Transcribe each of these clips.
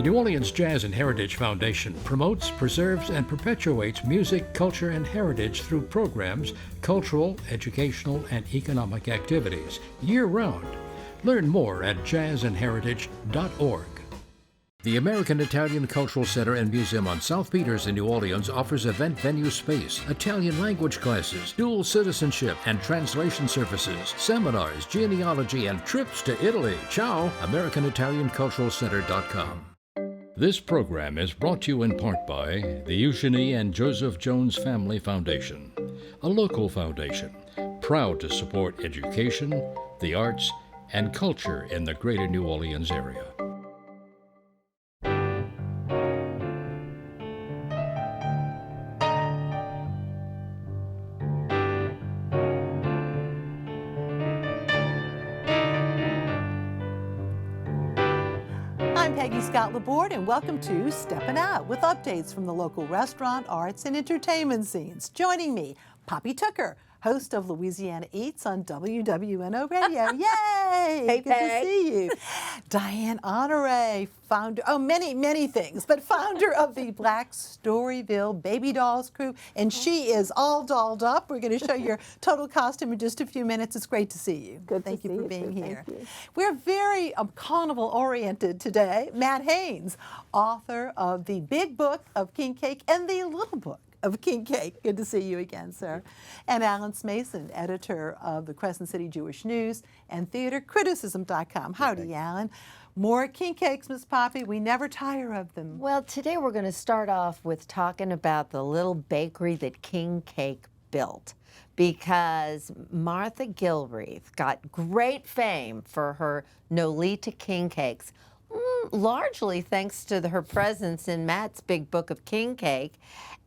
The New Orleans Jazz and Heritage Foundation promotes, preserves, and perpetuates music, culture, and heritage through programs, cultural, educational, and economic activities year-round. Learn more at jazzandheritage.org. The American Italian Cultural Center and Museum on South Peters in New Orleans offers event venue space, Italian language classes, dual citizenship and translation services, seminars, genealogy, and trips to Italy. Ciao, AmericanItalianCulturalCenter.com. This program is brought to you in part by the Eugenie and Joseph Jones Family Foundation, a local foundation proud to support education, the arts, and culture in the greater New Orleans area. I'm Peggy Scott Laborde, and welcome to Steppin Out with updates from the local restaurant, arts, and entertainment scenes. Joining me, Poppy Tucker, host of Louisiana Eats on WWNO Radio. Yay! Hey, good to see you. Dianne Honore, founder, many things, but founder of the Black Storyville Baby Dolls crew, and she is all dolled up. We're going to show your total costume in just a few minutes. It's great to see you. Thank you for being here. We're very carnival-oriented today. Matt Haines, author of the Big Book of King Cake and the Little Book of King Cake. Good to see you again, sir. And Alan Smason, editor of the Crescent City Jewish News and theatercriticism.com. Howdy, Alan. More king cakes, Miss Poppy. We never tire of them. Well, today we're going to start off with talking about the little bakery that King Cake built, because Martha Gilreath got great fame for her Nolita king cakes, largely thanks to her presence in Matt's Big Book of King Cake.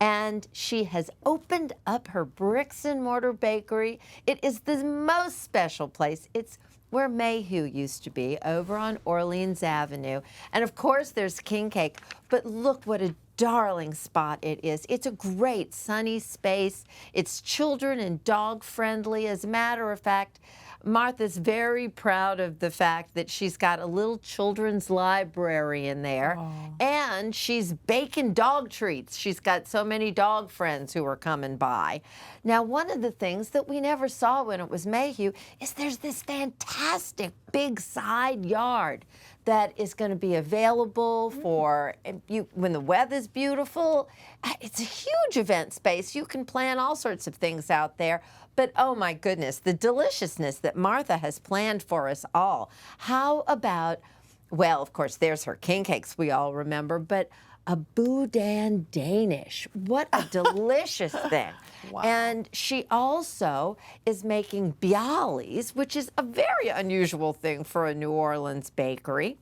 And she has opened up her bricks and mortar bakery. It is the most special place. It's where Mayhew used to be, over on Orleans Avenue. And of course there's King Cake, but look what a darling spot it is. It's a great sunny space. It's children and dog friendly. As a matter of fact, Martha's very proud of the fact that she's got a little children's library in there, and she's baking dog treats. She's got so many dog friends who are coming by. Now, one of the things that we never saw when it was Mayhew is there's this fantastic big side yard that is going to be available for you when the weather's beautiful. It's a huge event space. You can plan all sorts of things out there. But oh my goodness, the deliciousness that Martha has planned for us all. How about, well, of course, there's her king cakes we all remember, but a boudin Danish. What a delicious thing. Wow. And she also is making bialys, which is a very unusual thing for a New Orleans bakery.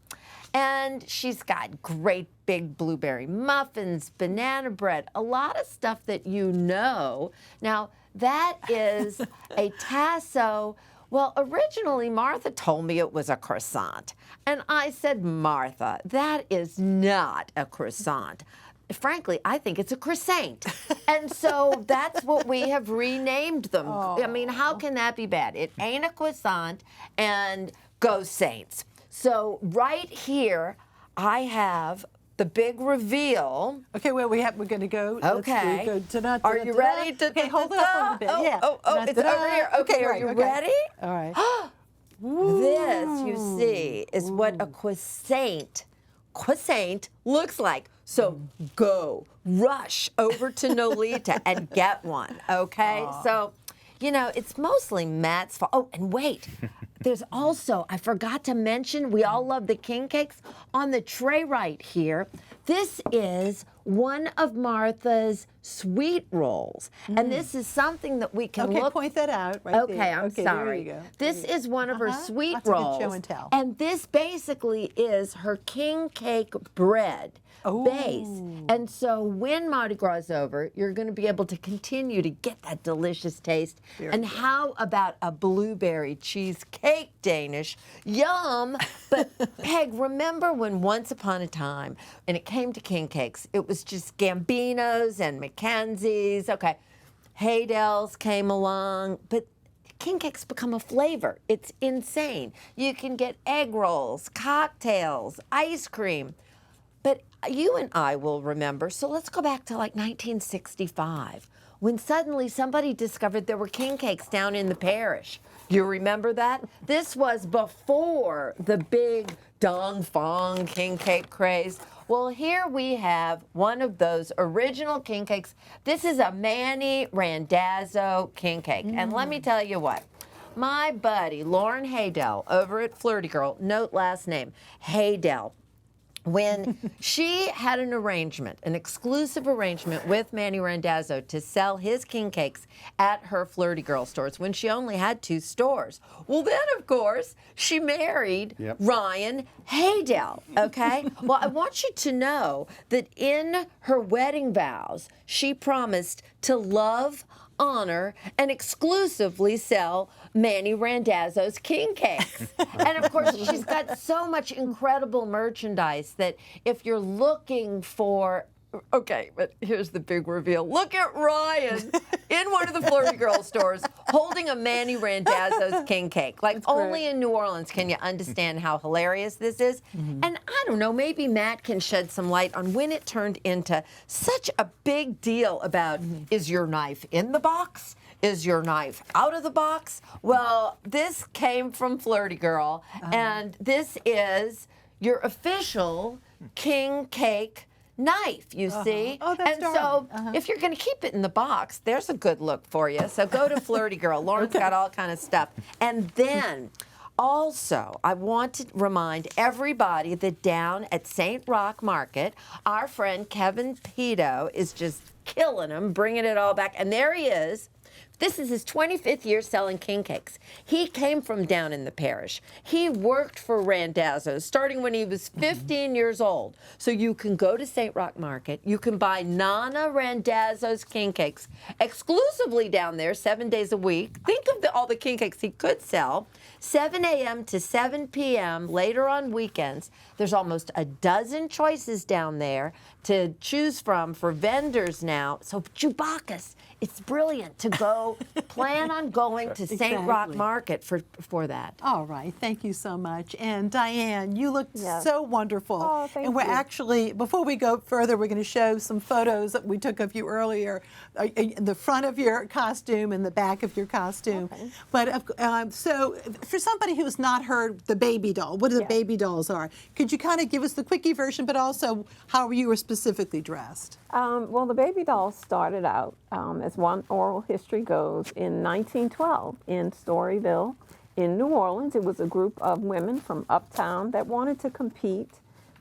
And she's got great big blueberry muffins, banana bread, a lot of stuff that you know. Now, that is a tasso. Well, originally, Martha told me it was a croissant. And I said, Martha, that is not a croissant. Frankly, I think it's a croissant. And so that's what we have renamed them. I mean, how can that be bad? It ain't a croissant, and go Saints. So right here, I have the big reveal. Okay, well, we're going to go. Okay. Are you ready? Okay, hold it up a little bit. Yeah. It's over here. Okay, are you ready? All right. This, you see, is what a croissant looks like. So go, rush over to Nolita and get one, okay? So, you know, it's mostly Matt's fault. Oh, and wait. There's also, I forgot to mention, we all love the king cakes. On the tray right here, this is one of Martha's sweet rolls. And this is something that we can look. Okay, point that out right there. Okay, I'm sorry. There you go. This is one of her sweet That's rolls. A good show and tell. And this basically is her king cake bread. Base. And so when Mardi Gras is over, you're going to be able to continue to get that delicious taste. And how about a blueberry cheesecake Danish? Yum! But Peg, remember when once upon a time, and it came to king cakes, it was just Gambinos and Mackenzie's. Okay, Haydell's came along, but king cake's become a flavor. It's insane. You can get egg rolls, cocktails, ice cream. But you and I will remember, so let's go back to like 1965, when suddenly somebody discovered there were king cakes down in the parish. You remember that? This was before the big Dong Fong king cake craze. Well, here we have one of those original king cakes. This is a Manny Randazzo king cake. And let me tell you what. My buddy, Lauren Haydell, over at Flirty Girl, note last name, Haydell, when she had an arrangement, an exclusive arrangement with Manny Randazzo to sell his king cakes at her Flirty Girl stores when she only had 2 stores. Well, then, of course, she married Ryan Haydell, okay? Well, I want you to know that in her wedding vows, she promised to love, honor, and exclusively sell Manny Randazzo's king cakes. And of course, she's got so much incredible merchandise that if you're looking for, okay, but here's the big reveal. Look at Ryan in one of the Flirty Girl stores holding a Manny Randazzo's king cake. Like only in New Orleans can you understand how hilarious this is. And I don't know, maybe Matt can shed some light on when it turned into such a big deal about, is your knife in the box? Is your knife out of the box? Well, this came from Flirty Girl, and this is your official king cake knife, you see. Oh, that's and so if you're going to keep it in the box, there's a good look for you. So go to Flirty Girl. Lauren's got all kind of stuff. And then also, I want to remind everybody that down at St. Roch Market, our friend Kevin Pito is just killing them, bringing it all back. And there he is. This is his 25th year selling king cakes. He came from down in the parish. He worked for Randazzo starting when he was 15 years old. So you can go to St. Roch Market. You can buy Nana Randazzo's king cakes exclusively down there 7 days a week. Think of all the king cakes he could sell. 7 a.m. to 7 p.m. later on weekends. There's almost a dozen choices down there to choose from for vendors now. So Chewbacca's, it's brilliant to go, plan on going to St. Roch Market for that. All right, thank you so much. And Dianne, you look so wonderful. Oh, thank and we're you. Actually, before we go further, we're going to show some photos that we took of you earlier, the front of your costume and the back of your costume. Okay. But so for somebody who has not heard the baby doll, what the baby dolls are, could you kind of give us the quickie version, but also how you were specifically dressed? Well, the baby dolls started out, as one oral history goes, in 1912 in Storyville in New Orleans. It was a group of women from uptown that wanted to compete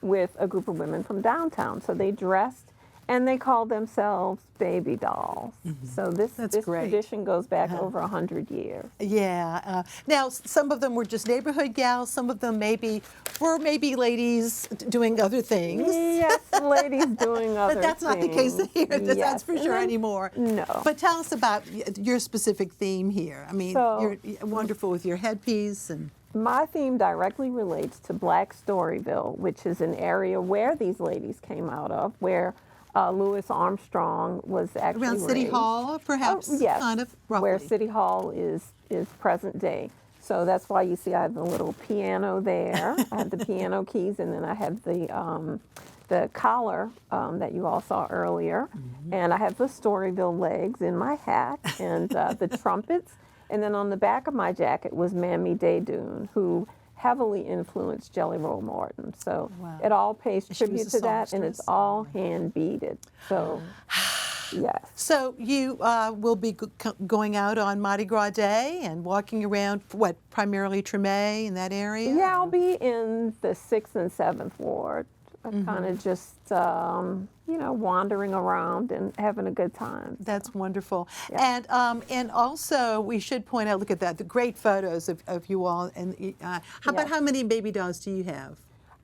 with a group of women from downtown. So they dressed and they called themselves baby dolls. So this tradition goes back over 100 years. Yeah. Now, some of them were just neighborhood gals. Some of them were ladies doing other things. Yes, ladies doing other But that's not the case here. That's for sure anymore. No. But tell us about your specific theme here. I mean, you're wonderful with your headpiece and. My theme directly relates to Black Storyville, which is an area where these ladies came out of, where Louis Armstrong was actually Around City raised. Hall, perhaps? Yes, Kind of, roughly. where City Hall is present day. So that's why you see I have the little piano there. I have the piano keys, and then I have the collar that you all saw earlier. And I have the Storyville legs in my hat and the trumpets. And then on the back of my jacket was Mammy Daydoon, who heavily influenced Jelly Roll Morton. So it all pays tribute to that, and it's all hand beaded. So, yes. So you will be going out on Mardi Gras Day and walking around, primarily Treme in that area? Yeah, I'll be in the 6th and 7th Ward, kind of just, wandering around and having a good time. That's wonderful. Yeah. And also, we should point out, look at that, the great photos of you all. And about how many baby dolls do you have?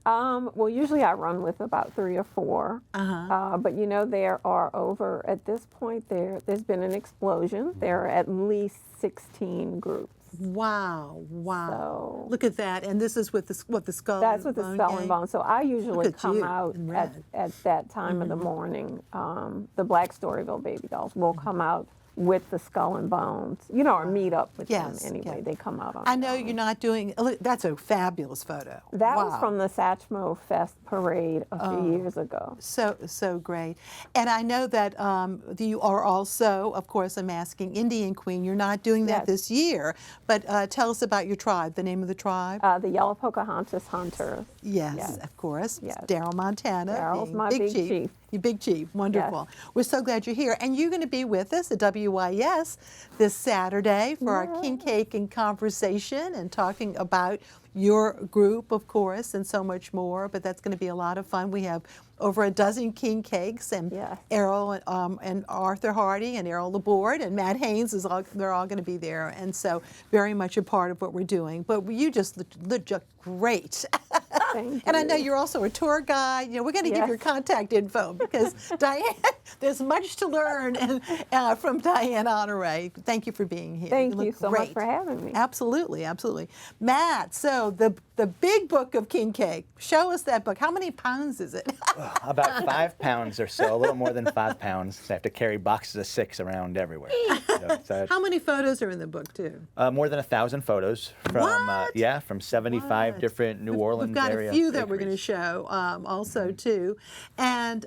Well, usually I run with about 3 or 4. But there are over, at this point, there's been an explosion. There are at least 16 groups. Wow. So, look at that. And this is with the skull that's and with bone the skull gang? and bone. So I usually come out at at that time of the morning. The Black Storyville Baby Dolls will come out with the Skull and Bones, you know, or meet up with Yes, them anyway. yeah. They come out on I their know own. you're not doing, look, that's a fabulous photo. That Wow. was from the Satchmo Fest parade a few years ago. So great. And I know that you are also, of course, a masking Indian queen. You're not doing that Yes. this year, but tell us about your tribe, the name of the tribe. The Yellow Pocahontas Hunters. Yes, of course. Yes. Daryl Montana. Daryl's being my big chief. You big chief. Wonderful. We're so glad you're here. And you're going to be with us at WYES this Saturday for our King Cake and Conversation and talking about your group, of course, and so much more. But that's going to be a lot of fun. We have over a dozen king cakes, and Yes. Errol and Arthur Hardy and Errol Laborde and Matt Haines they're all going to be there, and so very much a part of what we're doing. But you just look great. Thank And I know you. you're also a tour guide. You know, we're going to give Yes. your contact info because Dianne, there's much to learn from Dianne Honore. Thank you for being here. Thank look you so much great. for having me. Absolutely, absolutely. Matt, so the big book of king cake. Show us that book. How many pounds is it? About 5 pounds or so, a little more than 5 pounds. I have to carry boxes of 6 around everywhere. So How many photos are in the book too? more than 1,000 photos from What? from 75 What? different New Orleans We've got area a few that we're going to bakeries. show also too, and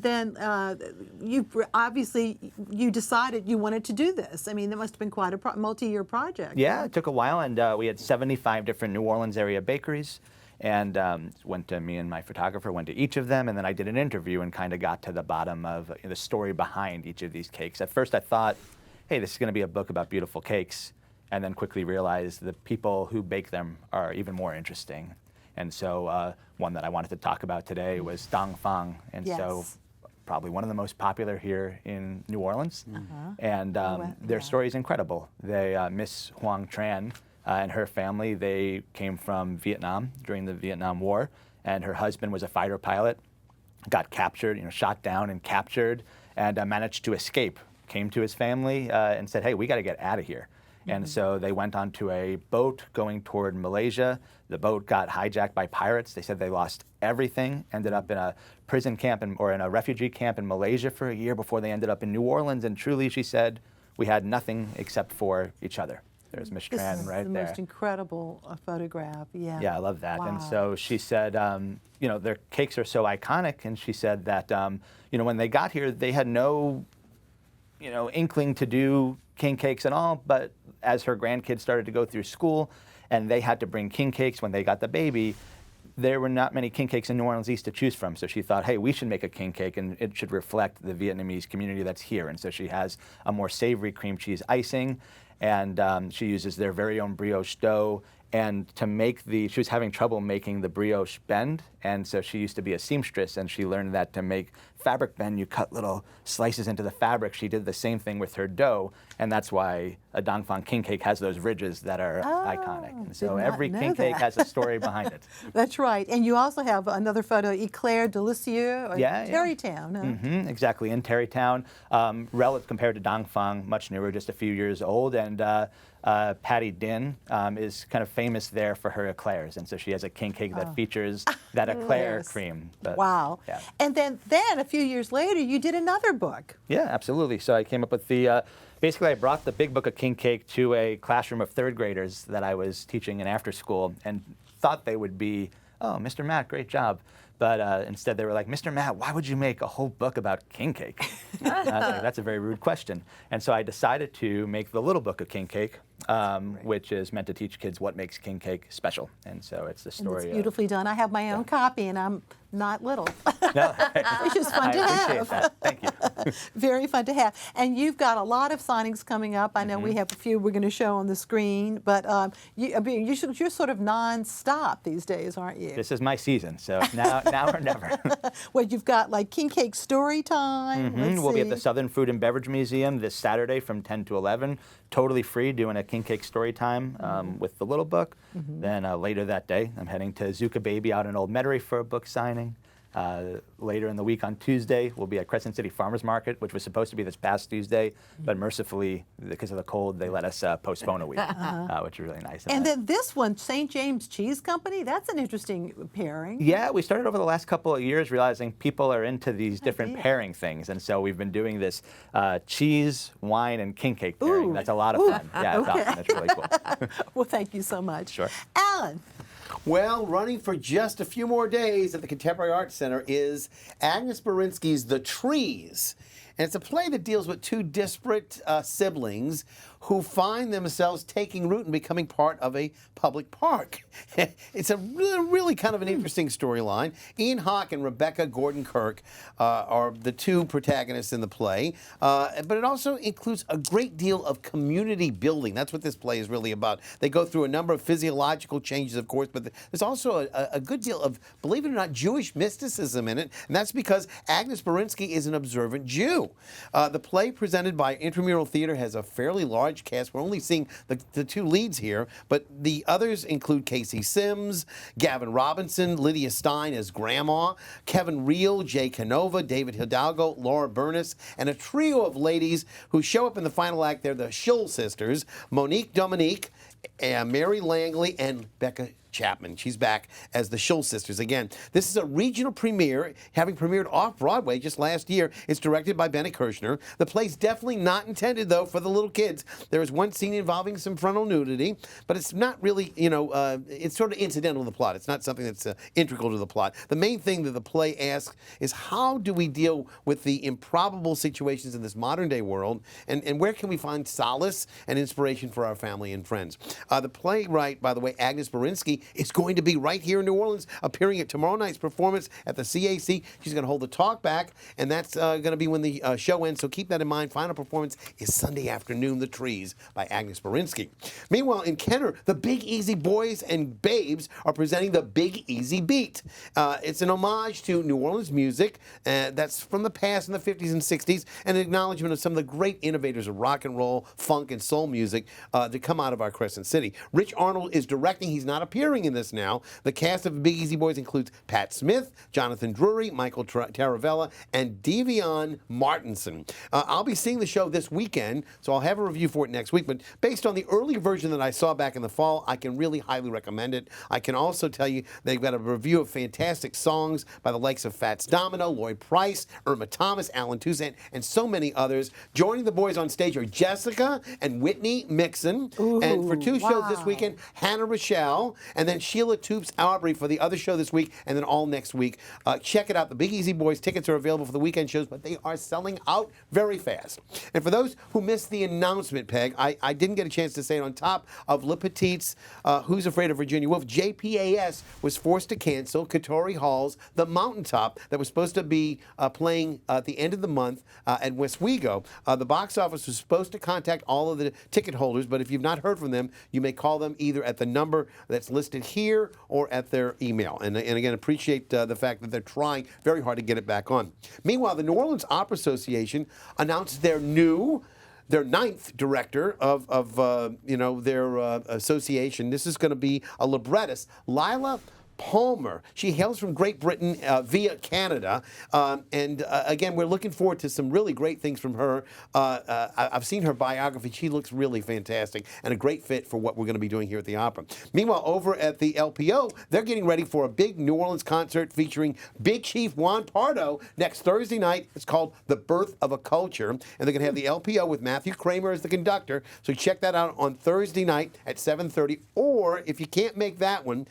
then you obviously you decided you wanted to do this. I mean, that must have been quite a multi-year project. Yeah, right? it took a while, and we had 75 different New Orleans area bakeries, and me and my photographer went to each of them, and then I did an interview and kind of got to the bottom of the story behind each of these cakes. At first I thought, hey, this is going to be a book about beautiful cakes, and then quickly realized the people who bake them are even more interesting. And so one that I wanted to talk about today was Dong Fang, and so Yes. probably one of the most popular here in New Orleans. And their yeah. story is incredible. They, Miss Hoang Tran and her family, they came from Vietnam during the Vietnam War, and her husband was a fighter pilot, got captured, shot down and captured, and managed to escape. Came to his family and said, hey, we got to get out of here. And so they went onto a boat going toward Malaysia. The boat got hijacked by pirates. They said they lost everything, ended up in a prison camp or in a refugee camp in Malaysia for a year before they ended up in New Orleans. And truly, she said, we had nothing except for each other. There's Miss This Tran is right the there. most incredible photograph. Yeah. Yeah, I love that. And Wow. so she said, their cakes are so iconic. And she said that, when they got here, they had no, inkling to do king cakes and all. But as her grandkids started to go through school and they had to bring king cakes when they got the baby, there were not many king cakes in New Orleans East to choose from. So she thought, hey, we should make a king cake and it should reflect the Vietnamese community that's here. And so she has a more savory cream cheese icing, and she uses their very own brioche dough. And to make she was having trouble making the brioche bend, and so she used to be a seamstress, and she learned that to make fabric bend, you cut little slices into the fabric. She did the same thing with her dough, and that's why a Dong Fang king cake has those ridges that are iconic. And so did not every know king cake that. has a story behind it. That's right. And you also have another photo, Eclair Delicieux, or Yeah, yeah. Terrytown. Huh? Exactly, in Terrytown, relative compared to Dong Fang, much newer, just a few years old, and Patty Din is kind of famous there for her eclairs, and so she has a king cake that features that eclair Yes. cream. But, Wow. Yeah. And then a few years later, you did another book. Yeah, absolutely. So I came up with basically I brought the big book of king cake to a classroom of third graders that I was teaching in after school and thought they would be, oh, Mr. Matt, great job. But instead they were like, Mr. Matt, why would you make a whole book about king cake? And I was like, that's a very rude question. And so I decided to make the little book of king cake, which is meant to teach kids what makes king cake special. And so it's the And story it's beautifully done. I have my own copy, and I'm not little, No, which is fun I to appreciate have. that. Thank you. Very fun to have. And you've got a lot of signings coming up. I know we have a few we're going to show on the screen, but you're sort of non-stop these days, aren't you? This is my season, so now or never. Well, you've got like King Cake Story Time. Let's We'll be at see. the Southern Food and Beverage Museum this Saturday from 10 to 11, totally free, doing a king cake story time with the little book. Then later that day, I'm heading to Zuka Baby out in Old Metairie for a book signing. Later in the week on Tuesday, we'll be at Crescent City Farmers Market, which was supposed to be this past Tuesday, but mercifully, because of the cold, they let us postpone a week, which is really nice. And then this one, St. James Cheese Company, that's an interesting pairing. Yeah, we started over the last couple of years realizing people are into these different Idea. pairing things, and so we've been doing this cheese, wine, and king cake pairing. That's a lot of fun. Yeah, it's awesome. That's really cool. Well, thank you so much. Sure. Alan. Well, running for just a few more days at the Contemporary Arts Center is Agnes Berinsky's The Trees. And it's a play that deals with two disparate siblings who find themselves taking root and becoming part of a public park. It's a really kind of an interesting storyline. Ian Hawke and Rebecca Gordon-Kirk are the two protagonists in the play, but it also includes a great deal of community building. That's what this play is really about. They go through a number of physiological changes, of course, but there's also a good deal of, believe it or not, Jewish mysticism in it, and that's because Agnes Berinsky is an observant Jew. The play presented by Intramural Theater has a fairly large cast. We're only seeing the two leads here, but the others include Casey Sims, Gavin Robinson, Lydia Stein as Grandma, Kevin Reel, Jay Canova, David Hidalgo, Laura Burness, and a trio of ladies who show up in the final act. They're the Schull sisters, Monique Dominique, Mary Langley, and Becca Chapman. She's back as the Schull sisters again. This is a regional premiere, having premiered off-Broadway just last year. It's directed by Benny Kirshner. The play's definitely not intended, though, for the little kids. There is one scene involving some frontal nudity, but it's not really, it's sort of incidental to the plot. It's not something that's integral to the plot. The main thing that the play asks is, how do we deal with the improbable situations in this modern-day world, and where can we find solace and inspiration for our family and friends? The playwright, by the way, Agnes Berinsky, is going to be right here in New Orleans, appearing at tomorrow night's performance at the CAC. She's going to hold the talk back, and that's going to be when the show ends, so keep that in mind. Final performance is Sunday afternoon, The Trees by Agnes Berinsky. Meanwhile, in Kenner, the Big Easy Boys and Babes are presenting the Big Easy Beat. It's an homage to New Orleans music that's from the past in the 50s and 60s, and an acknowledgement of some of the great innovators of rock and roll, funk, and soul music to come out of our Crescent City. Rich Arnold is directing. He's not appearing in this now. The cast of Big Easy Boys includes Pat Smith, Jonathan Drury, Michael Taravella, and Devion Martinson. I'll be seeing the show this weekend, so I'll have a review for it next week, but based on the early version that I saw back in the fall, I can really highly recommend it. I can also tell you they've got a review of fantastic songs by the likes of Fats Domino, Lloyd Price, Irma Thomas, Alan Toussaint, and so many others. Joining the boys on stage are Jessica and Whitney Mixon, and for two shows this weekend, Hannah Rochelle, and then Sheila Toops Aubrey for the other show this week, and then all next week. Check it out. The Big Easy Boys tickets are available for the weekend shows, but they are selling out very fast. And for those who missed the announcement, Peg, I didn't get a chance to say it on top of Le Petit's Who's Afraid of Virginia Woolf. JPAS was forced to cancel Katori Hall's The Mountaintop that was supposed to be playing at the end of the month at Westwego. The box office was supposed to contact all of the ticket holders, but if you've not heard from them, you may call them either at the number that's listed here or at their email. And again, appreciate the fact that they're trying very hard to get it back on. Meanwhile, the New Orleans Opera Association announced their ninth director of their association. This is going to be a librettist, Lila Palmer. She hails from Great Britain via Canada. Again, we're looking forward to some really great things from her. I've seen her biography. She looks really fantastic and a great fit for what we're going to be doing here at the Opera. Meanwhile, over at the LPO, they're getting ready for a big New Orleans concert featuring Big Chief Juan Pardo next Thursday night. It's called The Birth of a Culture. And they're going to have the LPO with Matthew Kramer as the conductor. So check that out on Thursday night at 7:30. Or if you can't make that one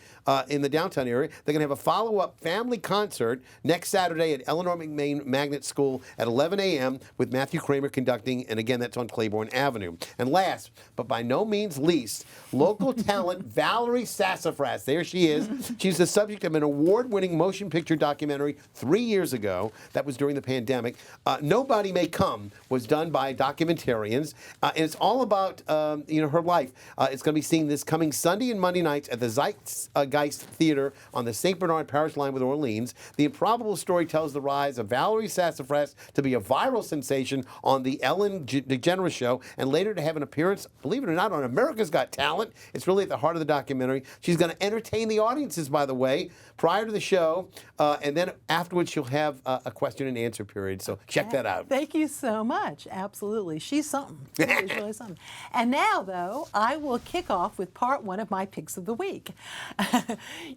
in the downtown area, they're going to have a follow-up family concert next Saturday at Eleanor McMain Magnet School at 11 a.m. with Matthew Kramer conducting, and again, that's on Claiborne Avenue. And last, but by no means least, local talent Valerie Sassafras. There she is. She's the subject of an award-winning motion picture documentary 3 years ago. That was during the pandemic. Nobody May Come was done by documentarians, and it's all about her life. It's going to be seen this coming Sunday and Monday nights at the Zeitgeist Theater Center on the St. Bernard Parish line with Orleans. The improbable story tells the rise of Valerie Sassafras to be a viral sensation on the Ellen DeGeneres Show, and later to have an appearance, believe it or not, on America's Got Talent. It's really at the heart of the documentary. She's going to entertain the audiences, by the way, prior to the show, and then afterwards she'll have a question and answer period. So check that out. Thank you so much. Absolutely. She's something. She's really something. And now, though, I will kick off with part one of my picks of the week.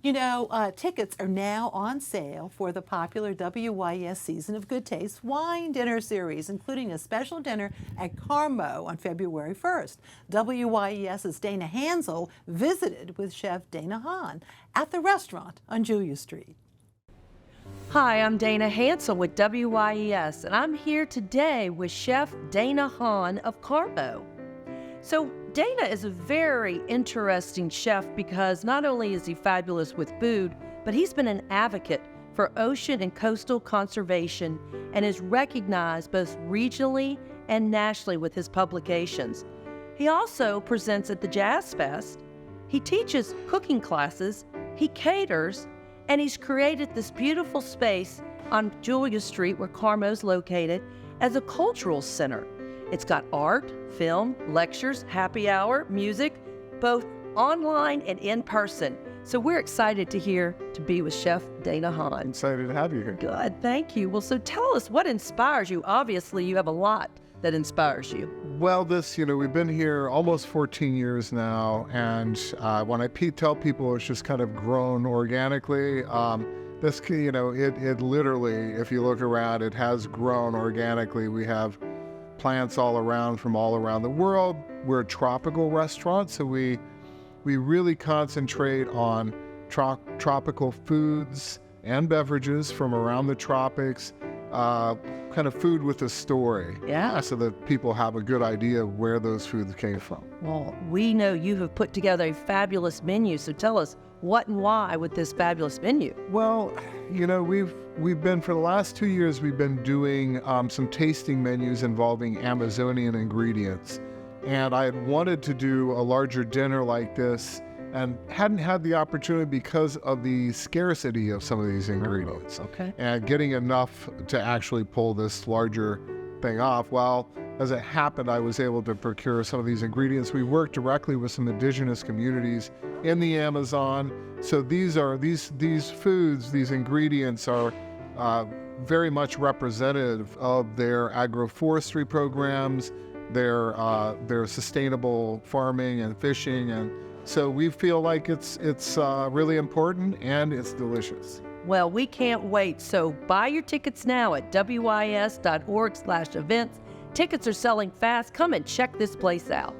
You know, tickets are now on sale for the popular WYES Season of Good Taste wine dinner series, including a special dinner at Carmo on February 1st. WYES's Dana Hansel visited with Chef Dana Hahn at the restaurant on Julia Street. Hi, I'm Dana Hansel with WYES, and I'm here today with Chef Dana Hahn of Carmo. So Dana is a very interesting chef because not only is he fabulous with food, but he's been an advocate for ocean and coastal conservation and is recognized both regionally and nationally with his publications. He also presents at the Jazz Fest. He teaches cooking classes, he caters, and he's created this beautiful space on Julia Street where Carmo's located as a cultural center. It's got art, film, lectures, happy hour, music, both online and in person. So we're excited to be with Chef Dana Hahn. Excited to have you here. Good, thank you. Well, so tell us what inspires you. Obviously, you have a lot that inspires you. Well, we've been here almost 14 years now, and when I tell people it's just kind of grown organically, it literally, if you look around, it has grown organically. We have plants all around from all around the world. We're a tropical restaurant, so we really concentrate on tropical foods and beverages from around the tropics, kind of food with a story. Yeah. So that people have a good idea of where those foods came from. Well, we know you have put together a fabulous menu, so tell us what and why with this fabulous menu. Well, we've been, for the last 2 years, we've been doing some tasting menus involving Amazonian ingredients. And I had wanted to do a larger dinner like this and hadn't had the opportunity because of the scarcity of some of these ingredients. Okay. And getting enough to actually pull this larger thing off. Well, as it happened, I was able to procure some of these ingredients. We work directly with some indigenous communities in the Amazon. So these foods, these ingredients are very much representative of their agroforestry programs, their sustainable farming and fishing, and so we feel like it's really important and it's delicious. Well, we can't wait. So buy your tickets now at wyes.org/events. Tickets are selling fast. Come and check this place out.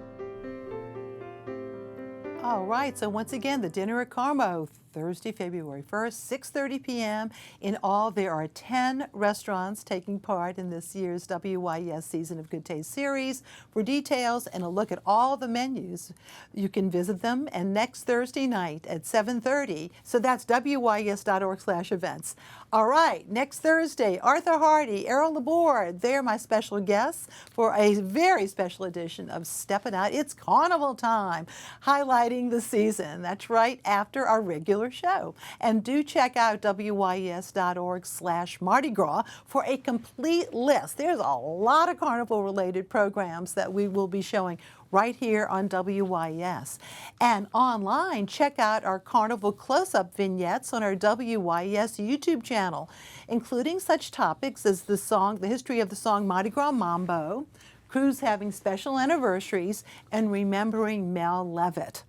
All right, so once again, the dinner at Carmo, Thursday, February 1st, 6:30 p.m. In all, there are 10 restaurants taking part in this year's WYES Season of Good Taste series. For details and a look at all the menus, you can visit them. And next Thursday night at 7:30, so that's wyes.org/events. All right, next Thursday, Arthur Hardy, Errol Laborde, they're my special guests for a very special edition of Steppin Out. It's carnival time, highlighting the season. That's right, after our regular show. And do check out wyes.org/Mardi Gras for a complete list. There's a lot of carnival-related programs that we will be showing right here on WYES. And online, check out our carnival close-up vignettes on our WYES YouTube channel, including such topics as the history of the song Mardi Gras Mambo, crews having special anniversaries, and remembering Mel Levitt,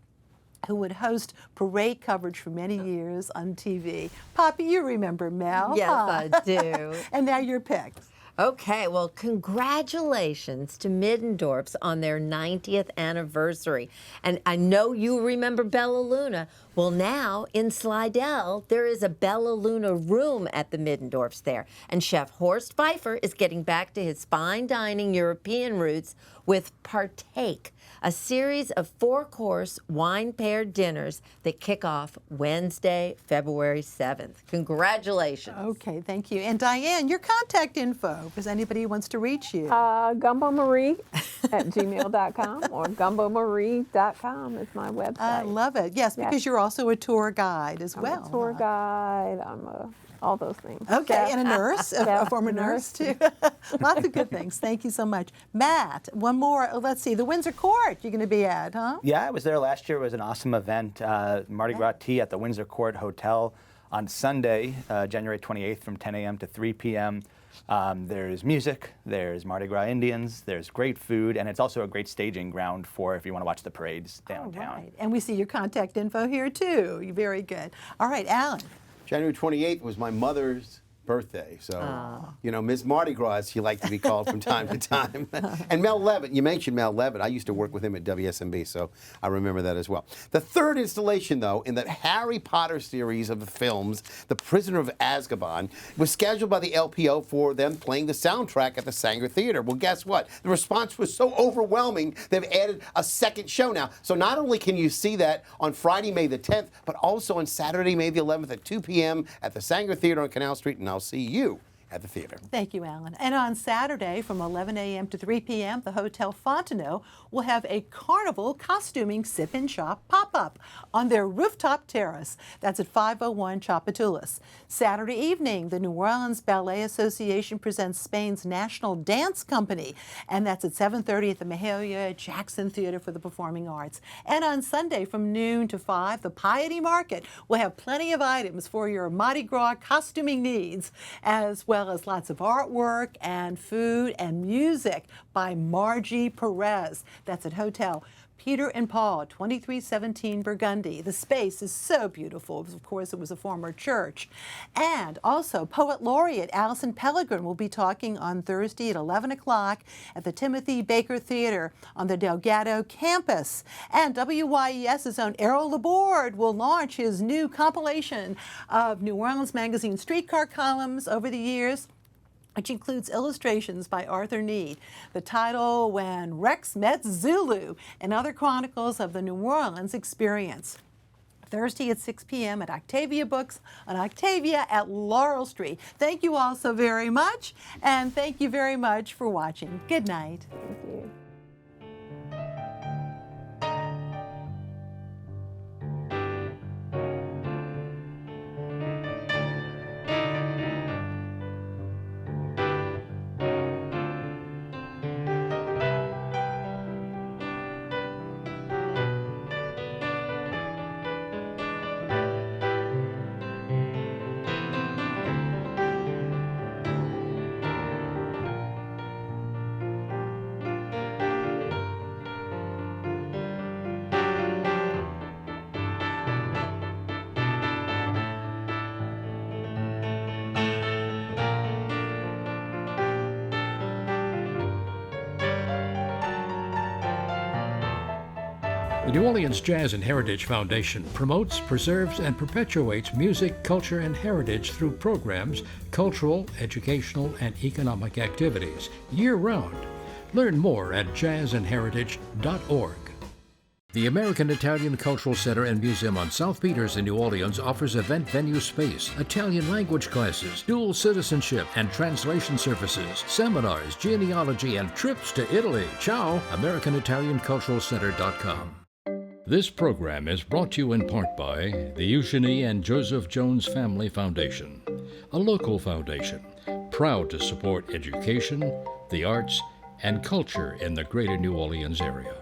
who would host parade coverage for many years on TV. Poppy, you remember Mel? Yes, huh? I do. And now your pick. Okay, well, congratulations to Middendorf's on their 90th anniversary. And I know you remember Bella Luna. Well, now in Slidell, there is a Bella Luna room at the Middendorf's there. And Chef Horst Pfeiffer is getting back to his fine dining European roots with Partake, a series of 4-course wine-paired dinners that kick off Wednesday, February 7th. Congratulations. Okay, thank you. And Dianne, your contact info if anybody wants to reach you. GumboMarie@gmail.com or gumbomarie.com is my website. I love it. Yes, because you're also a tour guide as well. I'm a tour guide. All those things. Okay, Chef. and a nurse, a former nurse too. Lots of good things. Thank you so much. Matt, one more. Let's see, the Windsor Court you're going to be at, huh? Yeah, I was there last year. It was an awesome event. Mardi Gras Tea at the Windsor Court Hotel on Sunday, January 28th from 10 a.m. to 3 p.m. There's music, there's Mardi Gras Indians, there's great food, and it's also a great staging ground for if you want to watch the parades downtown. All right. And we see your contact info here too. You're very good. All right, Alan. January 28th was my mother's birthday. So, you know, Ms. Mardi Gras, as she liked to be called from time to time. And Mel Levitt, you mentioned Mel Levitt. I used to work with him at WSMB, so I remember that as well. The third installation, though, in the Harry Potter series of the films, The Prisoner of Azkaban, was scheduled by the LPO for them playing the soundtrack at the Sanger Theater. Well, guess what? The response was so overwhelming, they've added a second show now. So not only can you see that on Friday, May the 10th, but also on Saturday, May the 11th at 2 p.m. at the Sanger Theater on Canal Street, and I'll see you at the theater. Thank you, Alan. And on Saturday from 11 a.m. to 3 p.m., the Hotel Fontenot will have a carnival costuming sip and shop pop-up on their rooftop terrace. That's at 501 Chapatulas. Saturday evening, the New Orleans Ballet Association presents Spain's National Dance Company, and that's at 7:30 at the Mahalia Jackson Theater for the Performing Arts. And on Sunday from noon to 5, the Piety Market will have plenty of items for your Mardi Gras costuming needs, as well as lots of artwork and food and music by Margie Perez. That's at Hotel Peter and Paul, 2317 Burgundy. The space is so beautiful. Of course, it was a former church. And also, Poet Laureate Allison Pellegrin will be talking on Thursday at 11 o'clock at the Timothy Baker Theater on the Delgado campus. And WYES's own Errol Laborde will launch his new compilation of New Orleans Magazine streetcar columns over the years, which includes illustrations by Arthur Need. The title, When Rex Met Zulu, and other chronicles of the New Orleans experience. Thursday at 6 p.m. at Octavia Books on Octavia at Laurel Street. Thank you all so very much, and thank you very much for watching. Good night. Thank you. The New Orleans Jazz and Heritage Foundation promotes, preserves, and perpetuates music, culture, and heritage through programs, cultural, educational, and economic activities year-round. Learn more at jazzandheritage.org. The American Italian Cultural Center and Museum on South Peters in New Orleans offers event venue space, Italian language classes, dual citizenship and translation services, seminars, genealogy, and trips to Italy. Ciao! AmericanItalianCulturalCenter.com. This program is brought to you in part by the Eugenie and Joseph Jones Family Foundation, a local foundation proud to support education, the arts, and culture in the greater New Orleans area.